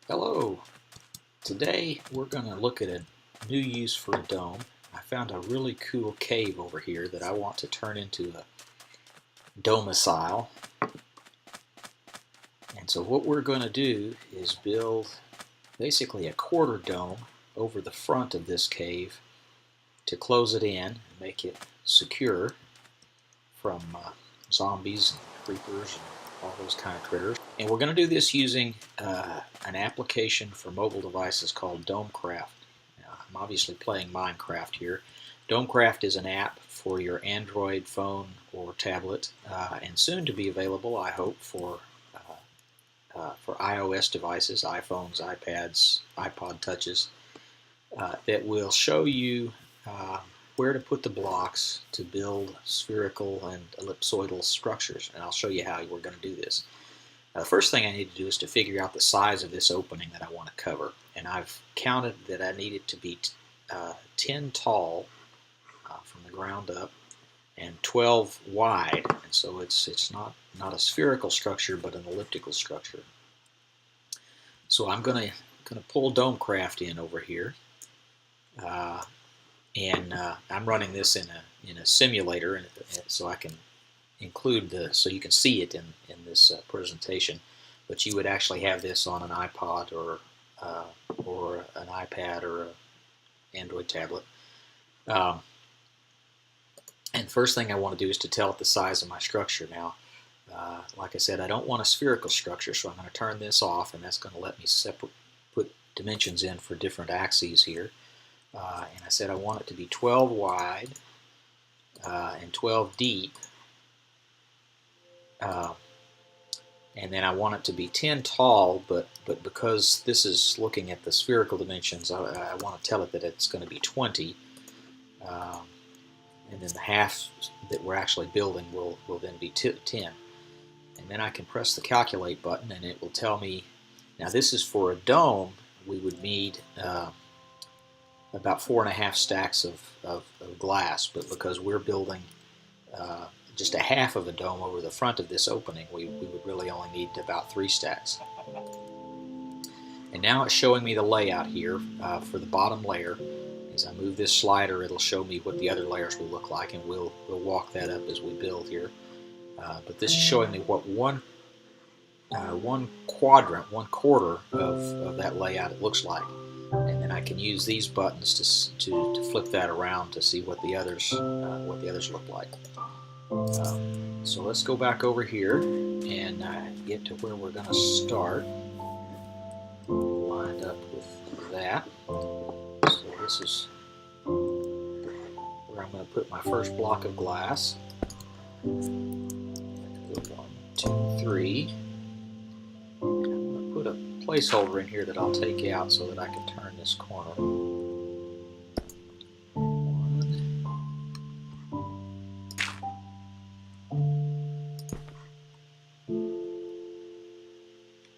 Hello. Today we're going to look at a new use for a dome. I found a really cool cave over here that I want to turn into a domicile. And so what we're going to do is build basically a quarter dome over the front of this cave to close it in and make it secure from zombies, creepers, and all those kind of critters. And we're going to do this using an application for mobile devices called DomeCraft. Now, I'm obviously playing Minecraft here. DomeCraft is an app for your Android phone or tablet, and soon to be available, I hope, for iOS devices, iPhones, iPads, iPod Touches, that will show you where to put the blocks to build spherical and ellipsoidal structures, and I'll show you how we're going to do this. The first thing I need to do is to figure out the size of this opening that I want to cover, and I've counted that I need it to be 10 tall from the ground up and 12 wide, and so it's not a spherical structure but an elliptical structure. So I'm going to pull DomeCraft in over here. I'm running this in a simulator, so I can include so you can see it in this presentation. But you would actually have this on an iPod or an iPad or an Android tablet. And the first thing I want to do is to tell it the size of my structure. Now, like I said, I don't want a spherical structure, so I'm going to turn this off, and that's going to let me put dimensions in for different axes here. And I said I want it to be 12 wide and 12 deep, and then I want it to be 10 tall, but because this is looking at the spherical dimensions, I want to tell it that it's going to be 20, and then the half that we're actually building will then be 10. And then I can press the calculate button, and it will tell me, now this is for a dome, we would need about 4.5 stacks of glass, but because we're building just a half of a dome over the front of this opening, we would really only need about 3 stacks. And now it's showing me the layout here for the bottom layer. As I move this slider, it'll show me what the other layers will look like, and we'll walk that up as we build here. But this is showing me what one quadrant, 1/4 of that layout it looks like. And then I can use these buttons to flip that around to see what the others look like. So let's go back over here and get to where we're going to start. Lined up with that. So this is where I'm going to put my first block of glass. 1, 2, 3. I'm going to put a placeholder in here that I'll take out so that I can turn this corner. 1.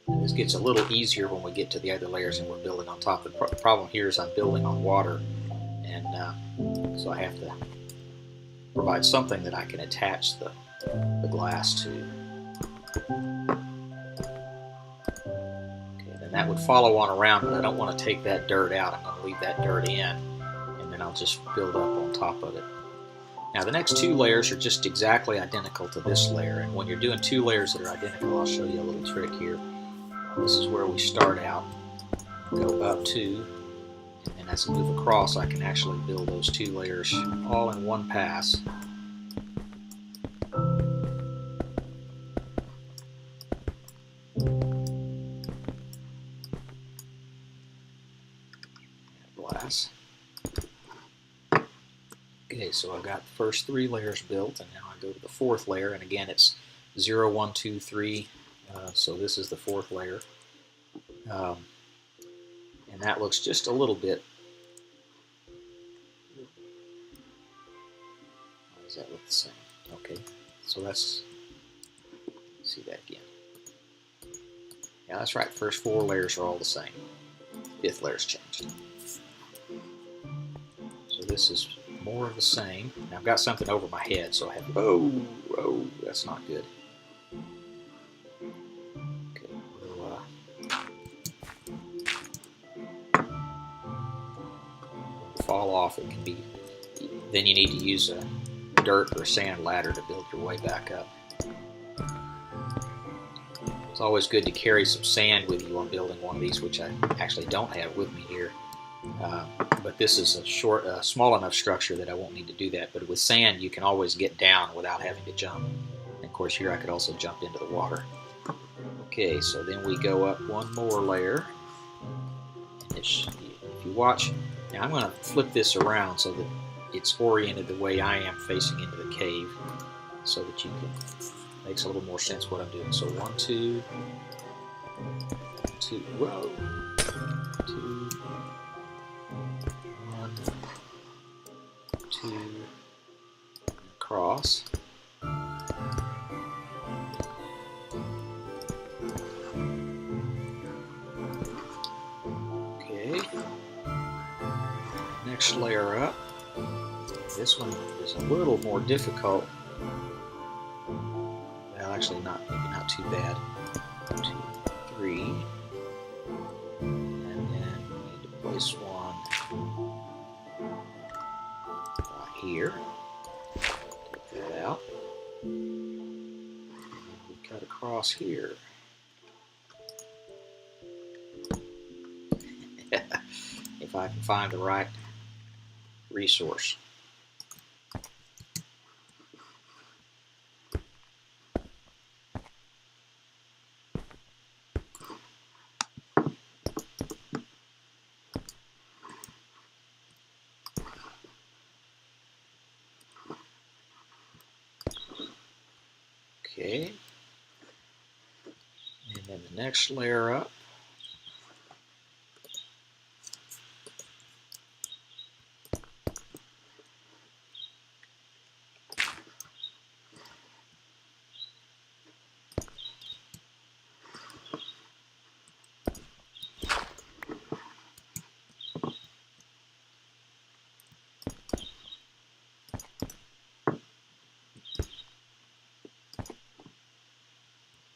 And this gets a little easier when we get to the other layers and we're building on top. The problem here is I'm building on water, and so I have to provide something that I can attach the glass to. And that would follow on around, but I don't want to take that dirt out. I'm going to leave that dirt in, and then I'll just build up on top of it. Now the next 2 layers are just exactly identical to this layer, and when you're doing 2 layers that are identical, I'll show you a little trick here. This is where we start out, go up 2, and then as I move across, I can actually build those 2 layers all in one pass. Glass. Okay, so I've got the first 3 layers built, and now I go to the 4th layer, and again it's 0, 1, 2, 3, so this is the 4th layer. And that looks just a little bit. Why does that look the same? Okay, so let's see that again. Yeah, that's right, first 4 layers are all the same. 5th layer's changed. So this is more of the same. Now I've got something over my head, so I have, oh, that's not good. Okay, fall off, it can be. Then you need to use a dirt or sand ladder to build your way back up. It's always good to carry some sand with you on building one of these, which I actually don't have with me here. But this is a small enough structure that I won't need to do that. But with sand, you can always get down without having to jump. And of course, here I could also jump into the water. Okay, so then we go up one more layer. And if you watch, now I'm going to flip this around so that it's oriented the way I am facing into the cave, so that you can, makes a little more sense what I'm doing. So 1, 2, 2, whoa, 2, 1, 2, across. Okay, next layer up. This one is a little more difficult. Well, actually, maybe not too bad. 2, 3, and then we need to place one right here. Take that out. And then we cut across here. If I can find the right resource. Okay, and then the next layer up.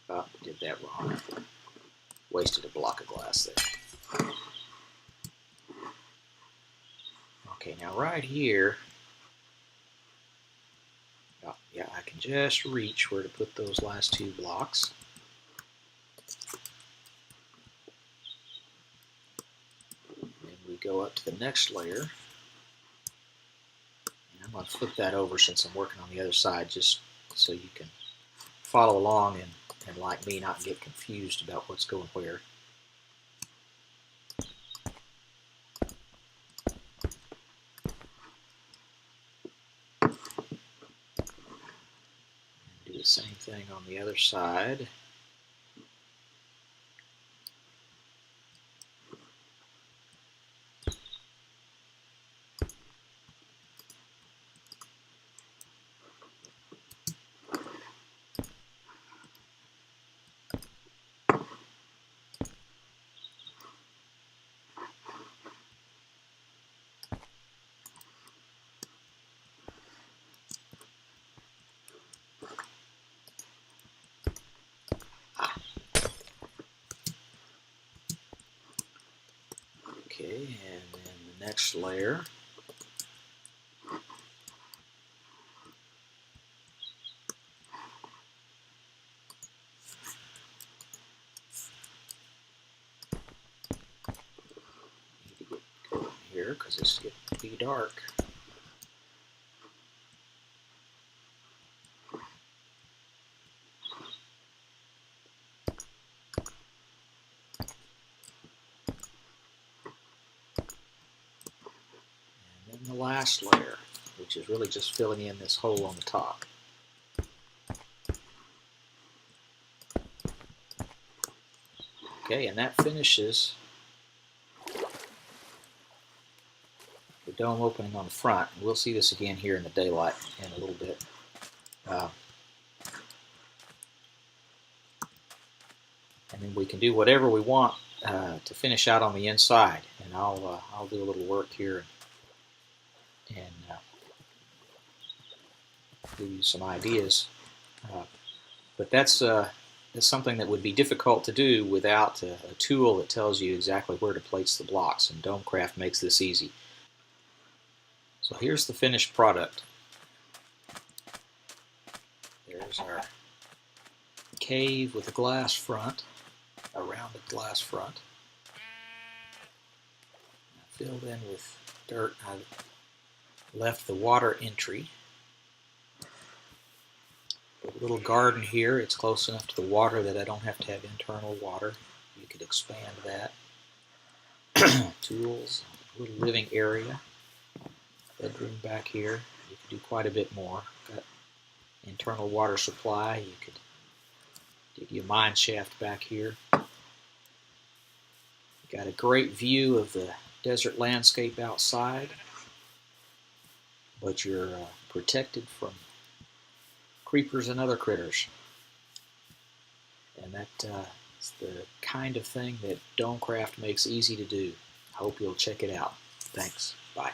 Oh, did that wrong. Wasted a block of glass there. Okay, now right here, oh, yeah, I can just reach where to put those last 2 blocks. Then we go up to the next layer. And I'm going to flip that over since I'm working on the other side, just so you can follow along and like me, not get confused about what's going where. Do the same thing on the other side. Okay, and then the next layer. Need to get going here because it's getting to be dark. The last layer, which is really just filling in this hole on the top. Okay, and that finishes the dome opening on the front. We'll see this again here in the daylight in a little bit. And then we can do whatever we want to finish out on the inside. And I'll do a little work here and give you some ideas. But that's something that would be difficult to do without a tool that tells you exactly where to place the blocks, and DomeCraft makes this easy. So here's the finished product. There's our cave with a glass front, a rounded glass front. Filled in with dirt. I left the water entry. A little garden here. It's close enough to the water that I don't have to have internal water. You could expand that. Tools, a little living area. Bedroom back here. You could do quite a bit more. Got internal water supply. You could dig you a mine shaft back here. Got a great view of the desert landscape outside, but you're protected from creepers and other critters. And that's the kind of thing that DomeCraft makes easy to do. I hope you'll check it out. Thanks. Bye.